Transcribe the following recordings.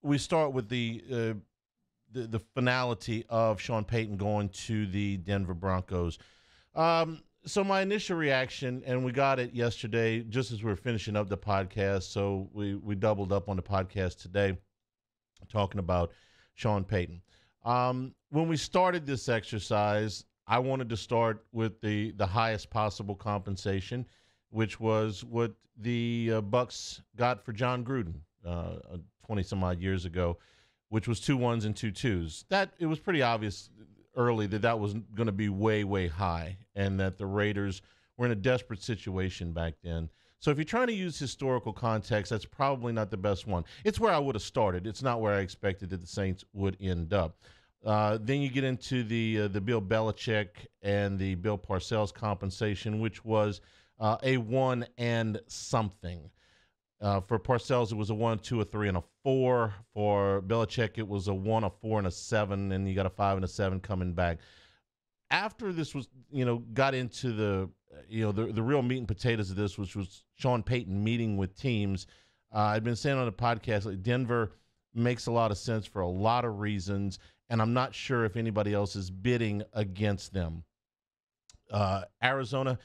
we start with the finality of Sean Payton going to the Denver Broncos. So my initial reaction, and we got it yesterday, just as we were finishing up the podcast. So we doubled up on the podcast today, talking about Sean Payton. When we started this exercise, I wanted to start with the highest possible compensation, which was what the Bucks got for John Gruden 20 some odd years ago, which was two ones and two twos. That it was pretty obvious early that was going to be way, way high, and that the Raiders were in a desperate situation back then. So if you're trying to use historical context, that's probably not the best one. It's where I would have started. It's not where I expected that the Saints would end up. Then you get into the Bill Belichick and the Bill Parcells compensation, which was a one and something. For Parcells, it was a 1, 2, a 3, and a 4. For Belichick, it was a 1, a 4, and a 7, and you got a 5 and a 7 coming back. After this was, got into the real meat and potatoes of this, which was Sean Payton meeting with teams. I've been saying on the podcast, like Denver makes a lot of sense for a lot of reasons, and I'm not sure if anybody else is bidding against them. Arizona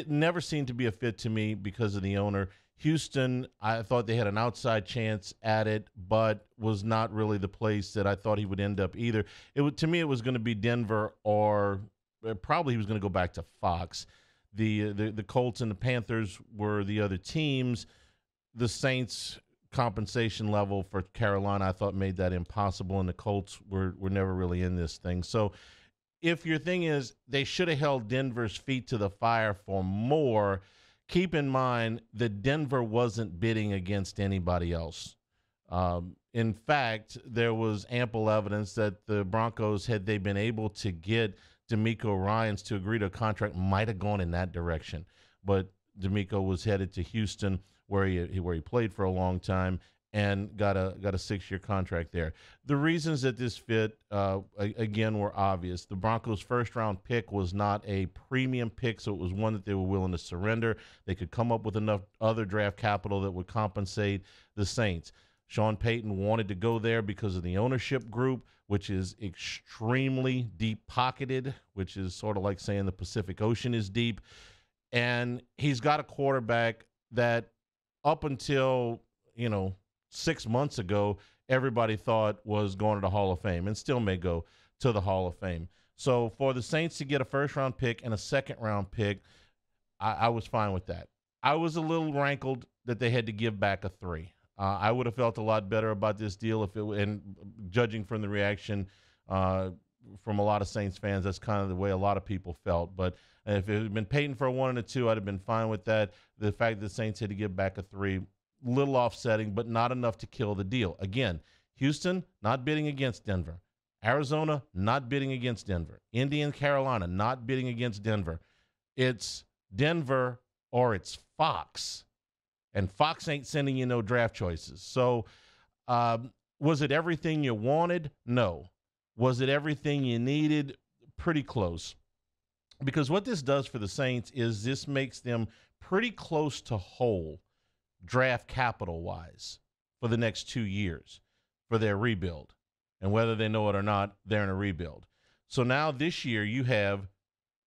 never seemed to be a fit to me because of the owner. Houston, I thought they had an outside chance at it, but was not really the place that I thought he would end up either. To me, it was going to be Denver, or probably he was going to go back to Fox. The Colts and the Panthers were the other teams. The Saints compensation level for Carolina, I thought, made that impossible, and the Colts were never really in this thing. So if your thing is they should have held Denver's feet to the fire for more, keep in mind that Denver wasn't bidding against anybody else. In fact, there was ample evidence that the Broncos, had they been able to get D'Amico Ryans to agree to a contract, might have gone in that direction. But D'Amico was headed to Houston, where he played for a long time, and got a 6-year contract there. The reasons that this fit, again, were obvious. The Broncos' first-round pick was not a premium pick, so it was one that they were willing to surrender. They could come up with enough other draft capital that would compensate the Saints. Sean Payton wanted to go there because of the ownership group, which is extremely deep-pocketed, which is sort of like saying the Pacific Ocean is deep. And he's got a quarterback that up until, 6 months ago, everybody thought was going to the Hall of Fame and still may go to the Hall of Fame. So for the Saints to get a first-round pick and a second-round pick, I was fine with that. I was a little rankled that they had to give back a 3. I would have felt a lot better about this deal and judging from the reaction from a lot of Saints fans, that's kind of the way a lot of people felt. But if it had been Payton for a 1 and a 2, I'd have been fine with that. The fact that the Saints had to give back a 3, little offsetting, but not enough to kill the deal. Again, Houston not bidding against Denver. Arizona not bidding against Denver. Indiana, Carolina not bidding against Denver. It's Denver or it's Fox. And Fox ain't sending you no draft choices. So was it everything you wanted? No. Was it everything you needed? Pretty close. Because what this does for the Saints is this makes them pretty close to whole draft capital-wise for the next 2 years for their rebuild. And whether they know it or not, they're in a rebuild. So now this year you have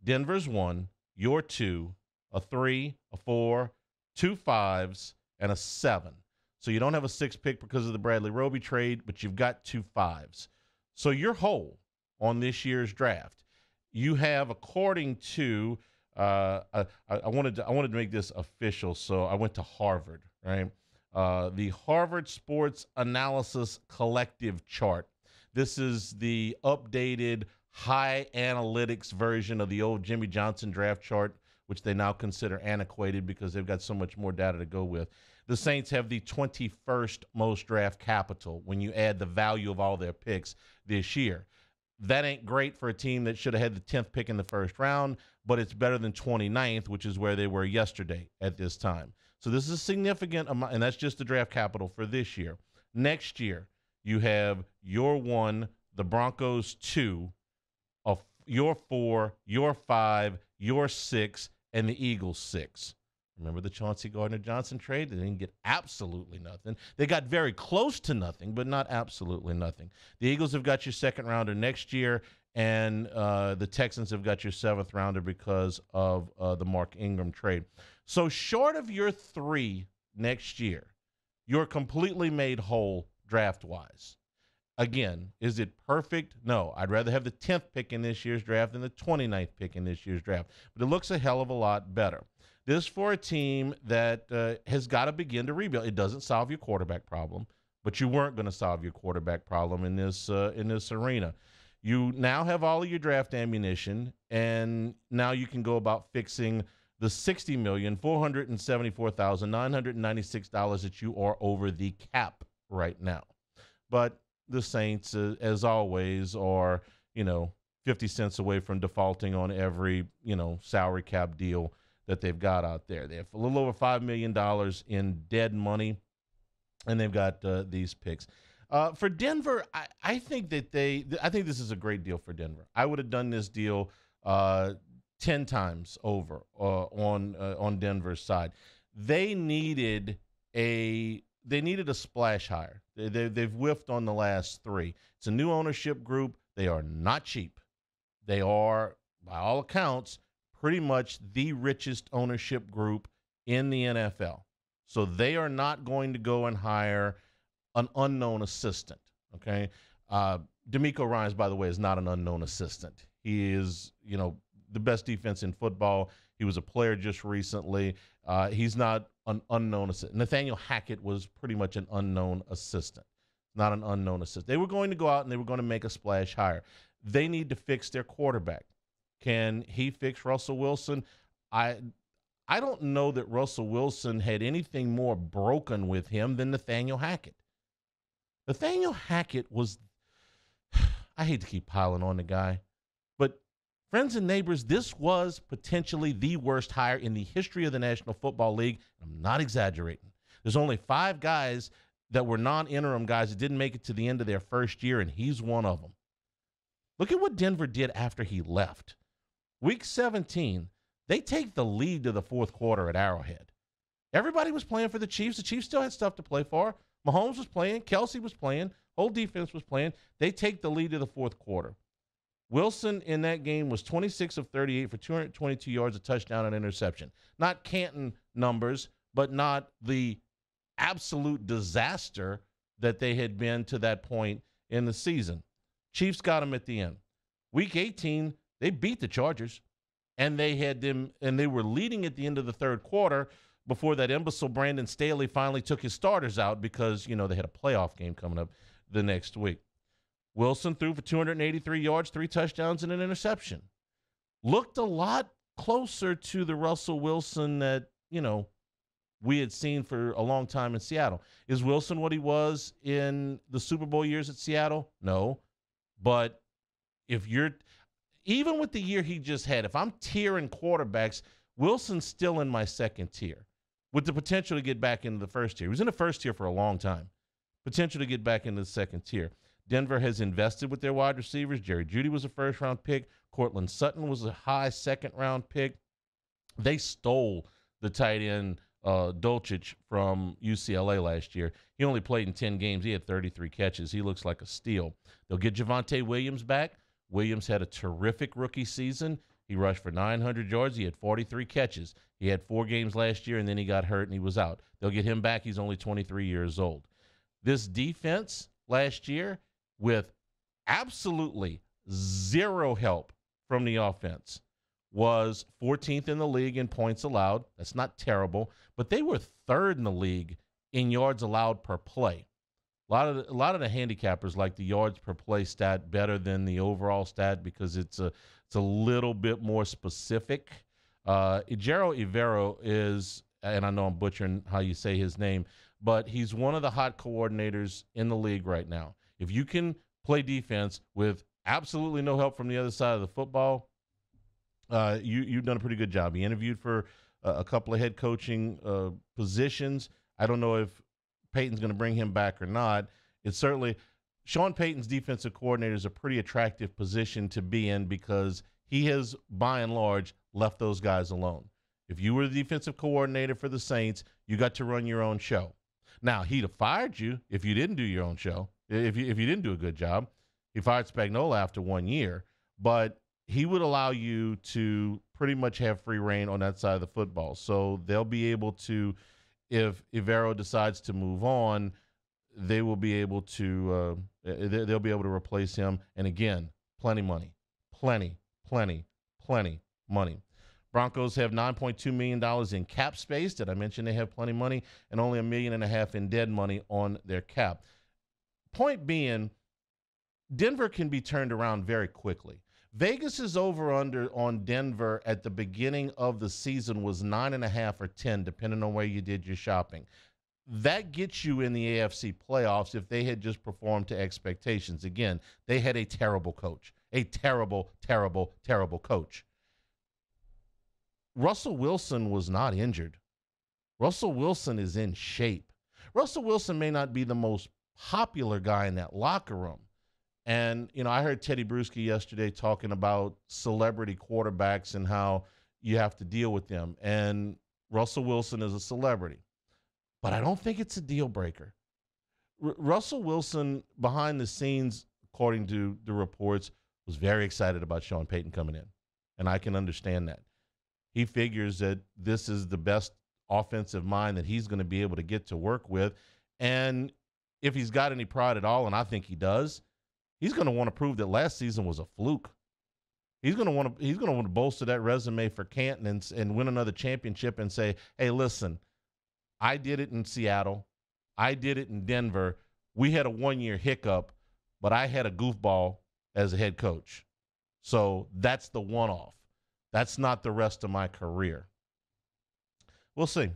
Denver's 1, your 2, a 3, a 4, 2 5s, and a 7. So you don't have a 6 pick because of the Bradley Roby trade, but you've got 2 5s. So you're whole on this year's draft. You have, according to I wanted to make this official, so I went to Harvard, right? The Harvard Sports Analysis Collective chart. This is the updated high analytics version of the old Jimmy Johnson draft chart, which they now consider antiquated because they've got so much more data to go with. The Saints have the 21st most draft capital when you add the value of all their picks this year. That ain't great for a team that should have had the 10th pick in the first round, but it's better than 29th, which is where they were yesterday at this time. So this is a significant amount, and that's just the draft capital for this year. Next year, you have your 1, the Broncos 2, your 4, your 5, your 6, and the Eagles 6. Remember the Chauncey Gardner-Johnson trade? They didn't get absolutely nothing. They got very close to nothing, but not absolutely nothing. The Eagles have got your second rounder next year, and the Texans have got your seventh rounder because of the Mark Ingram trade. So short of your three next year, you're completely made whole draft-wise. Again, is it perfect? No. I'd rather have the 10th pick in this year's draft than the 29th pick in this year's draft. But it looks a hell of a lot better. This for a team that has got to begin to rebuild. It doesn't solve your quarterback problem, but you weren't going to solve your quarterback problem in this arena. You now have all of your draft ammunition, and now you can go about fixing the $60,474,996 that you are over the cap right now. But the Saints, as always, are 50 cents away from defaulting on every salary cap deal that they've got out there. They have a little over $5 million in dead money, and they've got these picks. For Denver, I think this is a great deal for Denver. I would have done this deal 10 times over on Denver's side. They needed a splash hire. They've whiffed on the last three. It's a new ownership group. They are not cheap. They are, by all accounts, pretty much the richest ownership group in the NFL. So they are not going to go and hire an unknown assistant, okay? DeMeco Ryans, by the way, is not an unknown assistant. He is, the best defense in football. He was a player just recently. He's not an unknown assistant. Nathaniel Hackett was pretty much an unknown assistant, not an unknown assistant. They were going to go out and they were going to make a splash hire. They need to fix their quarterback. Can he fix Russell Wilson? I don't know that Russell Wilson had anything more broken with him than Nathaniel Hackett. Nathaniel Hackett was, I hate to keep piling on the guy, but friends and neighbors, this was potentially the worst hire in the history of the National Football League. I'm not exaggerating. There's only 5 guys that were non-interim guys that didn't make it to the end of their first year, and he's one of them. Look at what Denver did after he left. Week 17, they take the lead to the fourth quarter at Arrowhead. Everybody was playing for the Chiefs. The Chiefs still had stuff to play for. Mahomes was playing. Kelsey was playing. Whole defense was playing. They take the lead to the fourth quarter. Wilson in that game was 26 of 38 for 222 yards, a touchdown, and interception. Not Canton numbers, but not the absolute disaster that they had been to that point in the season. Chiefs got them at the end. Week 18, they beat the Chargers, and they had them, and they were leading at the end of the third quarter before that imbecile Brandon Staley finally took his starters out because, they had a playoff game coming up the next week. Wilson threw for 283 yards, 3 touchdowns, and an interception. Looked a lot closer to the Russell Wilson that, we had seen for a long time in Seattle. Is Wilson what he was in the Super Bowl years at Seattle? No. But even with the year he just had, if I'm tiering quarterbacks, Wilson's still in my second tier with the potential to get back into the first tier. He was in the first tier for a long time. Potential to get back into the second tier. Denver has invested with their wide receivers. Jerry Jeudy was a first-round pick. Cortland Sutton was a high second-round pick. They stole the tight end Dulcich from UCLA last year. He only played in 10 games. He had 33 catches. He looks like a steal. They'll get Javonte Williams back. Williams had a terrific rookie season. He rushed for 900 yards. He had 43 catches. He had 4 games last year, and then he got hurt, and he was out. They'll get him back. He's only 23 years old. This defense last year, with absolutely zero help from the offense, was 14th in the league in points allowed. That's not terrible, but they were 3rd in the league in yards allowed per play. A lot of the handicappers like the yards per play stat better than the overall stat because it's a little bit more specific. Ejiro Evero is, and I know I'm butchering how you say his name, but he's one of the hot coordinators in the league right now. If you can play defense with absolutely no help from the other side of the football, you've done a pretty good job. He interviewed for a couple of head coaching positions. I don't know if Payton's going to bring him back or not. It's certainly Sean Payton's defensive coordinator is a pretty attractive position to be in because he has, by and large, left those guys alone. If you were the defensive coordinator for the Saints, you got to run your own show. Now, he'd have fired you if you didn't do your own show, if you didn't do a good job. He fired Spagnuolo after 1 year, but he would allow you to pretty much have free reign on that side of the football. So they'll be able to, if Ivero decides to move on, they will be able to they'll be able to replace him. And again, plenty money, plenty money. Broncos have $9.2 million in cap space. Did I mention they have plenty of money? And only $1.5 million in dead money on their cap. Point being, Denver can be turned around very quickly. Vegas's over-under on Denver at the beginning of the season was 9.5 or 10, depending on where you did your shopping. That gets you in the AFC playoffs if they had just performed to expectations. Again, they had a terrible coach, a terrible coach. Russell Wilson was not injured. Russell Wilson is in shape. Russell Wilson may not be the most popular guy in that locker room. And, I heard Teddy Bruschi yesterday talking about celebrity quarterbacks and how you have to deal with them. And Russell Wilson is a celebrity. But I don't think it's a deal breaker. Russell Wilson, behind the scenes, according to the reports, was very excited about Sean Payton coming in. And I can understand that. He figures that this is the best offensive mind that he's going to be able to get to work with. And if he's got any pride at all, and I think he does, he's going to want to prove that last season was a fluke. He's going to want to bolster that resume for Canton and win another championship and say, hey, listen, I did it in Seattle. I did it in Denver. We had a 1-year hiccup, but I had a goofball as a head coach. So that's the one-off. That's not the rest of my career. We'll see.